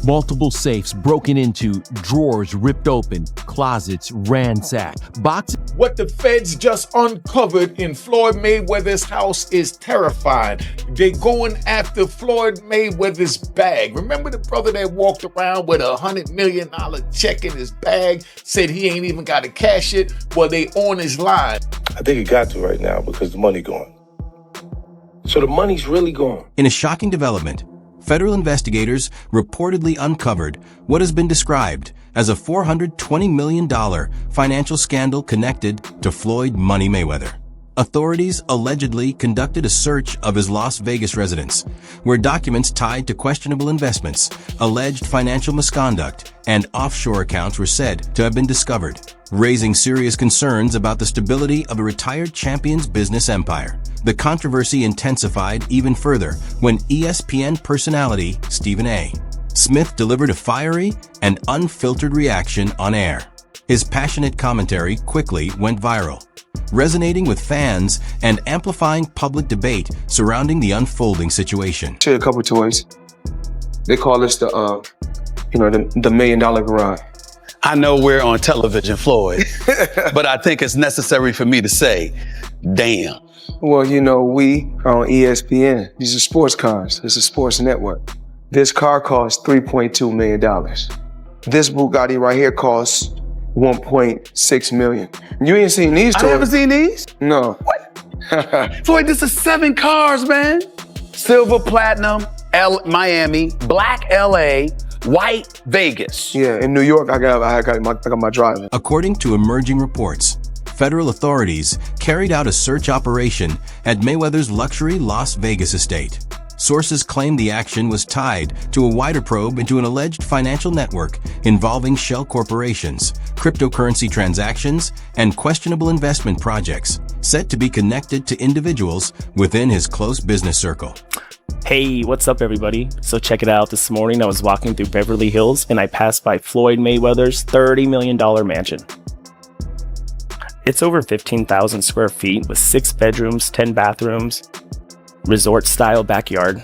Multiple safes broken into, drawers ripped open, closets ransacked, boxes. What the feds just uncovered in Floyd Mayweather's house is terrifying. They're going after Floyd Mayweather's bag. Remember the brother that walked around with $100 million check in his bag, said he ain't even got to cash it? Well, they on his line. I think it got to right now because the money gone. So the money's really gone. In a shocking development, federal investigators reportedly uncovered what has been described as a $420 million financial scandal connected to Floyd Money Mayweather. Authorities allegedly conducted a search of his Las Vegas residence, where documents tied to questionable investments, alleged financial misconduct, and offshore accounts were said to have been discovered, raising serious concerns about the stability of a retired champion's business empire. The controversy intensified even further when ESPN personality Stephen A. Smith delivered a fiery and unfiltered reaction on air. His passionate commentary quickly went viral, resonating with fans and amplifying public debate surrounding the unfolding situation. Show you a couple toys. They call this the $1 million garage. I know we're on television, Floyd, but I think it's necessary for me to say, damn. Well, we are on ESPN. These are sports cars. It's a sports network. This car costs $3.2 million. This Bugatti right here costs $1.6 million. You ain't seen these toys. I haven't seen these? No. What? Floyd, this is 7 cars, man. Silver, platinum, Miami, black LA, white Vegas. Yeah, in New York, I got my driving. According to emerging reports, federal authorities carried out a search operation at Mayweather's luxury Las Vegas estate. Sources claim the action was tied to a wider probe into an alleged financial network involving shell corporations, cryptocurrency transactions, and questionable investment projects, set to be connected to individuals within his close business circle. Hey, what's up everybody? So check it out. This morning I was walking through Beverly Hills and I passed by Floyd Mayweather's $30 million mansion. It's over 15,000 square feet with 6 bedrooms, 10 bathrooms, resort-style backyard.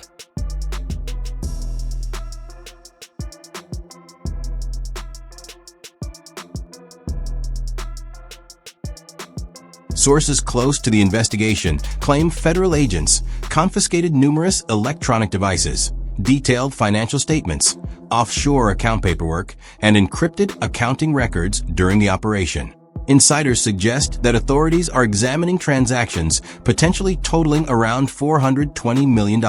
Sources close to the investigation claim federal agents confiscated numerous electronic devices, detailed financial statements, offshore account paperwork, and encrypted accounting records during the operation. Insiders suggest that authorities are examining transactions potentially totaling around $420 million,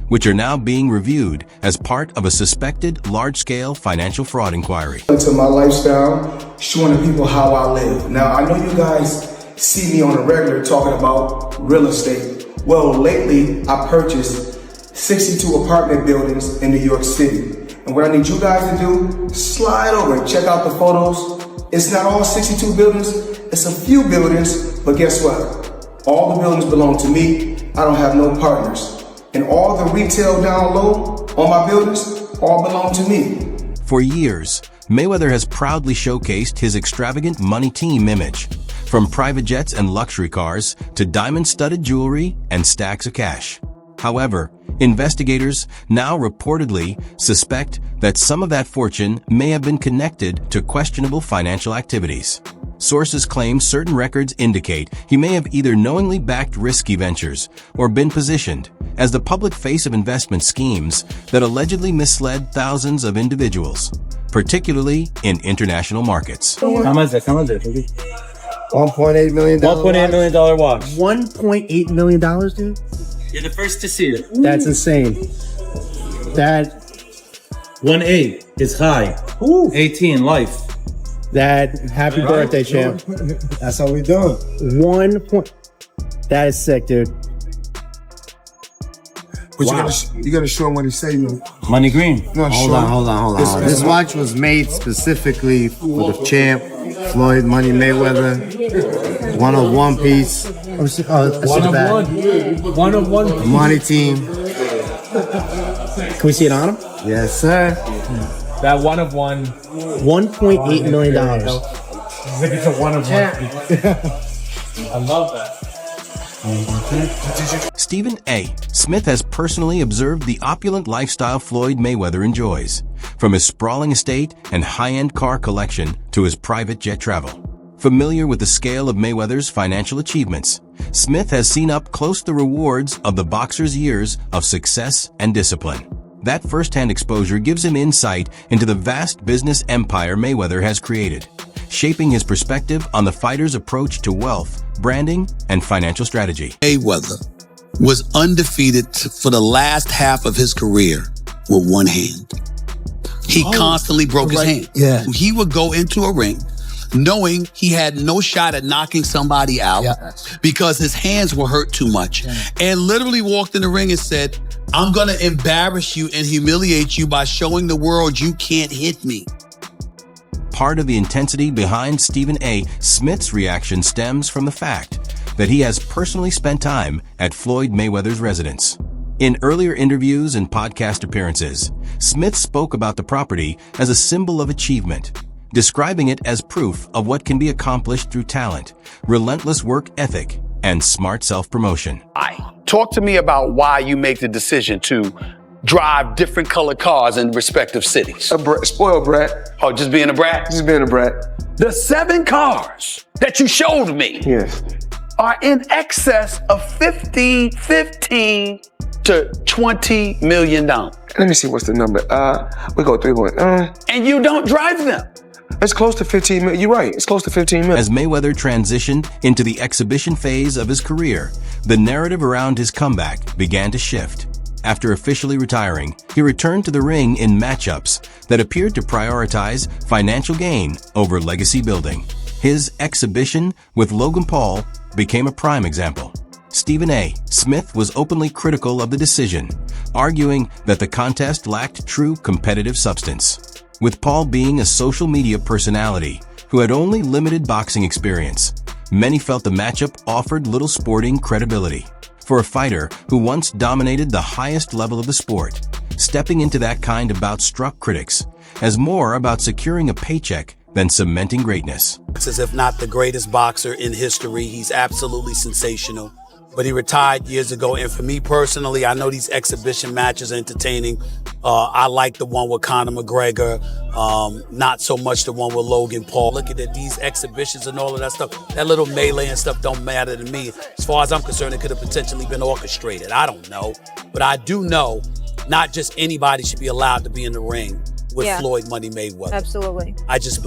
which are now being reviewed as part of a suspected large-scale financial fraud inquiry. To my lifestyle, showing the people how I live. Now, I know you guys see me on a regular talking about real estate. Well, lately, I purchased 62 apartment buildings in New York City. And what I need you guys to do, slide over and check out the photos. It's not all 62 buildings, it's a few buildings, but guess what? All the buildings belong to me. I don't have no partners. And all the retail down low on my buildings all belong to me. For years, Mayweather has proudly showcased his extravagant money team image, from private jets and luxury cars to diamond-studded jewelry and stacks of cash. However, investigators now reportedly suspect that some of that fortune may have been connected to questionable financial activities. Sources claim certain records indicate he may have either knowingly backed risky ventures or been positioned as the public face of investment schemes that allegedly misled thousands of individuals, particularly in international markets. How much is it? $1.8 million. $1.8 million watch. $1.8 million, dude? You're the first to see it. That's insane. That 1.8 is high. Ooh. 18 life. Happy birthday, champ. That's how we doing. That is sick, dude. But wow. you gotta show him what he say, man. Money green. Hold on. This watch was made specifically for the champ, Floyd Money Mayweather. 101 piece. One of one. Money team. Can we see it on him? Yes, sir. That one of one. $1.8 million. It's a one of one. I love that. Stephen A. Smith has personally observed the opulent lifestyle Floyd Mayweather enjoys, from his sprawling estate and high-end car collection to his private jet travel. Familiar with the scale of Mayweather's financial achievements, Smith has seen up close the rewards of the boxer's years of success and discipline. That first-hand exposure gives him insight into the vast business empire Mayweather has created, shaping his perspective on the fighter's approach to wealth, branding, and financial strategy. Mayweather was undefeated for the last half of his career with one hand. He constantly broke his hand. Yeah. He would go into a ring knowing he had no shot at knocking somebody out because his hands were hurt too much, and literally walked in the ring and said, I'm going to embarrass you and humiliate you by showing the world you can't hit me. Part of the intensity behind Stephen A. Smith's reaction stems from the fact that he has personally spent time at Floyd Mayweather's residence. In earlier interviews and podcast appearances, Smith spoke about the property as a symbol of achievement, describing it as proof of what can be accomplished through talent, relentless work ethic, and smart self-promotion. Talk to me about why you make the decision to drive different colored cars in respective cities. Spoiled brat. Oh, just being a brat? Just being a brat. The 7 cars that you showed me are in excess of $15 to $20 million. Let me see what's the number. We go 3 and you don't drive them. It's close to 15 million. You're right. It's close to 15 million. As Mayweather transitioned into the exhibition phase of his career, the narrative around his comeback began to shift. After officially retiring, he returned to the ring in matchups that appeared to prioritize financial gain over legacy building. His exhibition with Logan Paul became a prime example. Stephen A. Smith was openly critical of the decision, arguing that the contest lacked true competitive substance. With Paul being a social media personality who had only limited boxing experience, many felt the matchup offered little sporting credibility. For a fighter who once dominated the highest level of the sport, stepping into that kind of bout struck critics as more about securing a paycheck than cementing greatness. It's as if not the greatest boxer in history. He's absolutely sensational. But he retired years ago, and for me personally, I know these exhibition matches are entertaining. I like the one with Conor McGregor, not so much the one with Logan Paul. Looking at these exhibitions and all of that stuff, that little melee and stuff don't matter to me. As far as I'm concerned, it could have potentially been orchestrated. I don't know. But I do know not just anybody should be allowed to be in the ring with Floyd Money Mayweather. Absolutely.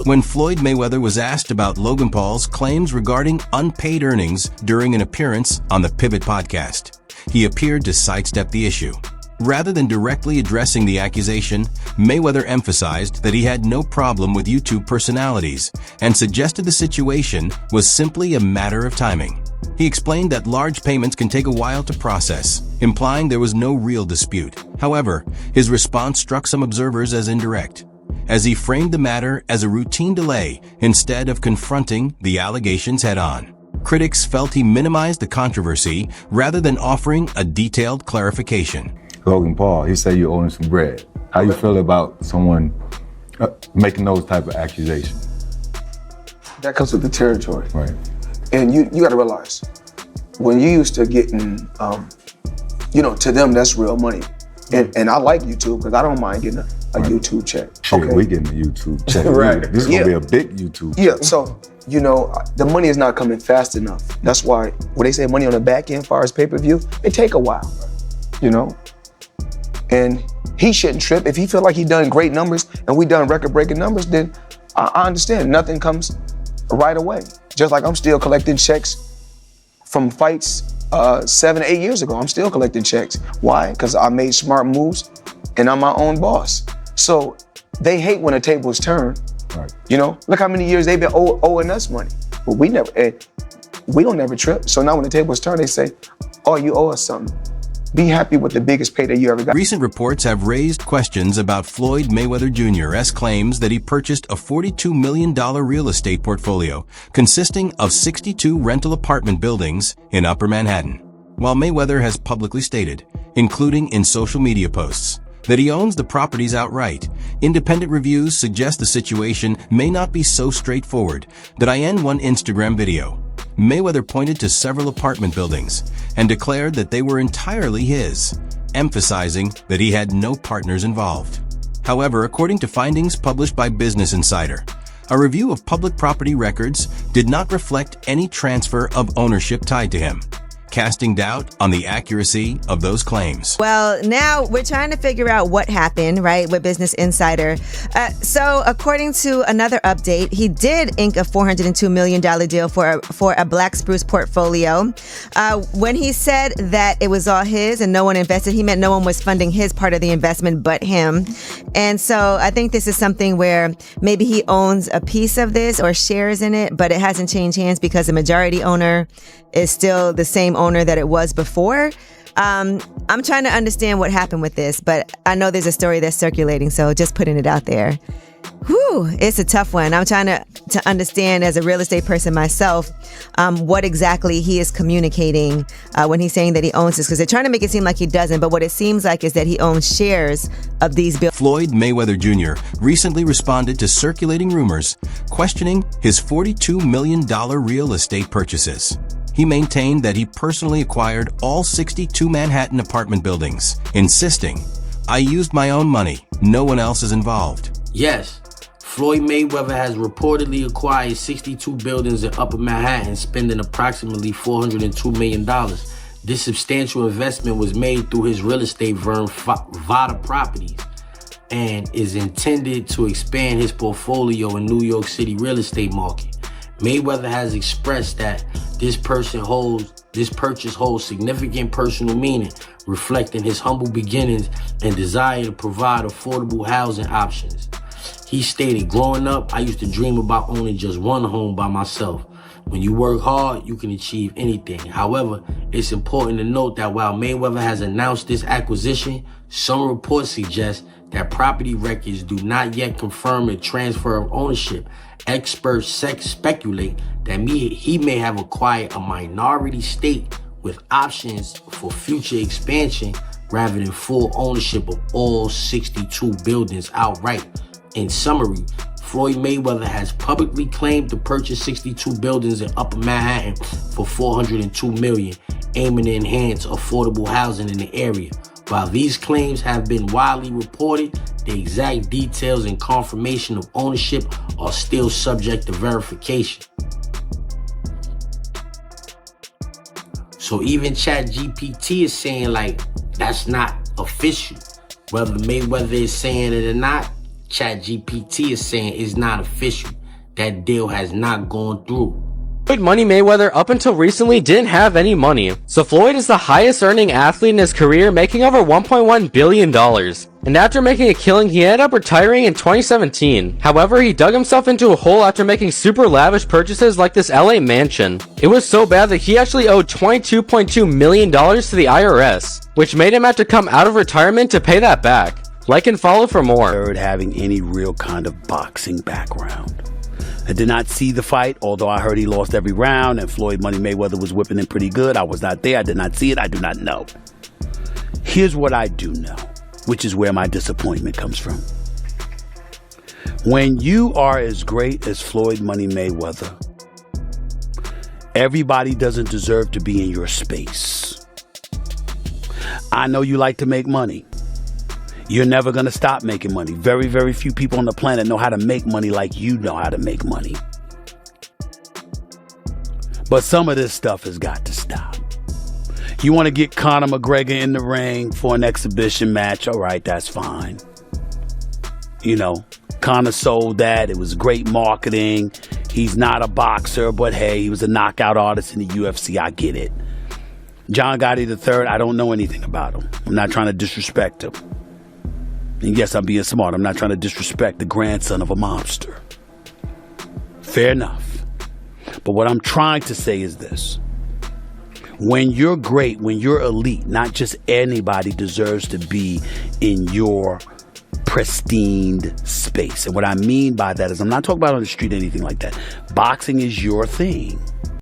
When Floyd Mayweather was asked about Logan Paul's claims regarding unpaid earnings during an appearance on the Pivot podcast, he appeared to sidestep the issue. Rather than directly addressing the accusation, Mayweather emphasized that he had no problem with YouTube personalities and suggested the situation was simply a matter of timing. He explained that large payments can take a while to process, implying there was no real dispute. However, his response struck some observers as indirect, as he framed the matter as a routine delay instead of confronting the allegations head-on. Critics felt he minimized the controversy rather than offering a detailed clarification. Logan Paul, he said you owe him some bread. How you feel about someone making those type of accusations? That comes with the territory. Right. And you got to realize, when you used to getting, to them, that's real money. And I like YouTube because I don't mind getting a YouTube check. Shit, we getting a YouTube check. Right. This is going to be a big YouTube check. Yeah, so, the money is not coming fast enough. That's why when they say money on the back end, as far as pay-per-view, it take a while, And he shouldn't trip. If he feel like he done great numbers and we done record-breaking numbers, then I understand. Nothing comes right away. Just like I'm still collecting checks from fights 7 to 8 years ago. I'm still collecting checks. Why? Because I made smart moves and I'm my own boss. So they hate when a table is turned. Right. Look how many years they've been owing us money. But we don't never trip. So now when the table is turned, they say, oh, you owe us something. Be happy with the biggest payday you ever got. Recent reports have raised questions about Floyd Mayweather Jr.'s claims that he purchased a $42 million real estate portfolio consisting of 62 rental apartment buildings in Upper Manhattan. While Mayweather has publicly stated, including in social media posts, that he owns the properties outright, independent reviews suggest the situation may not be so straightforward. That I end one Instagram video. Mayweather pointed to several apartment buildings and declared that they were entirely his, emphasizing that he had no partners involved. However, according to findings published by Business Insider, a review of public property records did not reflect any transfer of ownership tied to him, casting doubt on the accuracy of those claims. Well, now we're trying to figure out what happened, right, with Business Insider. So according to another update, he did ink a $402 million deal for a Black Spruce portfolio. When he said that it was all his and no one invested, he meant no one was funding his part of the investment but him. And so I think this is something where maybe he owns a piece of this or shares in it, but it hasn't changed hands because the majority owner is still the same owner that it was before. I'm trying to understand what happened with this, but I know there's a story that's circulating, so just putting it out there. Whew, it's a tough one. I'm trying to understand as a real estate person myself what exactly he is communicating when he's saying that he owns this, because they're trying to make it seem like he doesn't, but what it seems like is that he owns shares of these bills. Floyd Mayweather Jr. recently responded to circulating rumors questioning his $42 million real estate purchases. He maintained that he personally acquired all 62 Manhattan apartment buildings, insisting, "I used my own money. No one else is involved." Yes, Floyd Mayweather has reportedly acquired 62 buildings in Upper Manhattan, spending approximately $402 million. This substantial investment was made through his real estate firm, Vada Properties, and is intended to expand his portfolio in New York City real estate market. Mayweather has expressed that this purchase holds significant personal meaning, reflecting his humble beginnings and desire to provide affordable housing options. He stated, "Growing up, I used to dream about owning just one home by myself. When you work hard, you can achieve anything. However, it's important to note that while Mayweather has announced this acquisition, some reports suggest that property records do not yet confirm a transfer of ownership. Experts speculate that he may have acquired a minority stake with options for future expansion rather than full ownership of all 62 buildings outright." In summary, Floyd Mayweather has publicly claimed to purchase 62 buildings in Upper Manhattan for $402 million, aiming to enhance affordable housing in the area. While these claims have been widely reported, the exact details and confirmation of ownership are still subject to verification. So even ChatGPT is saying, like, that's not official. Whether Mayweather is saying it or not, ChatGPT is saying it's not official. That deal has not gone through. Floyd Money Mayweather up until recently didn't have any money, so Floyd is the highest earning athlete in his career, making over $1.1 billion. And after making a killing, he ended up retiring in 2017. However, he dug himself into a hole after making super lavish purchases like this LA mansion. It was so bad that he actually owed $22.2 million to the IRS, which made him have to come out of retirement to pay that back. Like and follow for more. Having any real kind of boxing background. I did not see the fight, although I heard he lost every round and Floyd Money Mayweather was whipping him pretty good. I was not there. I did not see it. I do not know. Here's what I do know, which is where my disappointment comes from. When you are as great as Floyd Money Mayweather, everybody doesn't deserve to be in your space. I know you like to make money. You're never going to stop making money. Very, very few people on the planet know how to make money like you know how to make money. But some of this stuff has got to stop. You want to get Conor McGregor in the ring for an exhibition match? All right, that's fine. You know, Conor sold that. It was great marketing. He's not a boxer, but hey, he was a knockout artist in the UFC. I get it. John Gotti III, I don't know anything about him. I'm not trying to disrespect him. And yes, I'm being smart. I'm not trying to disrespect the grandson of a mobster. Fair enough. But what I'm trying to say is this. When you're great, when you're elite, not just anybody deserves to be in your pristine space. And what I mean by that is I'm not talking about on the street or anything like that. Boxing is your thing.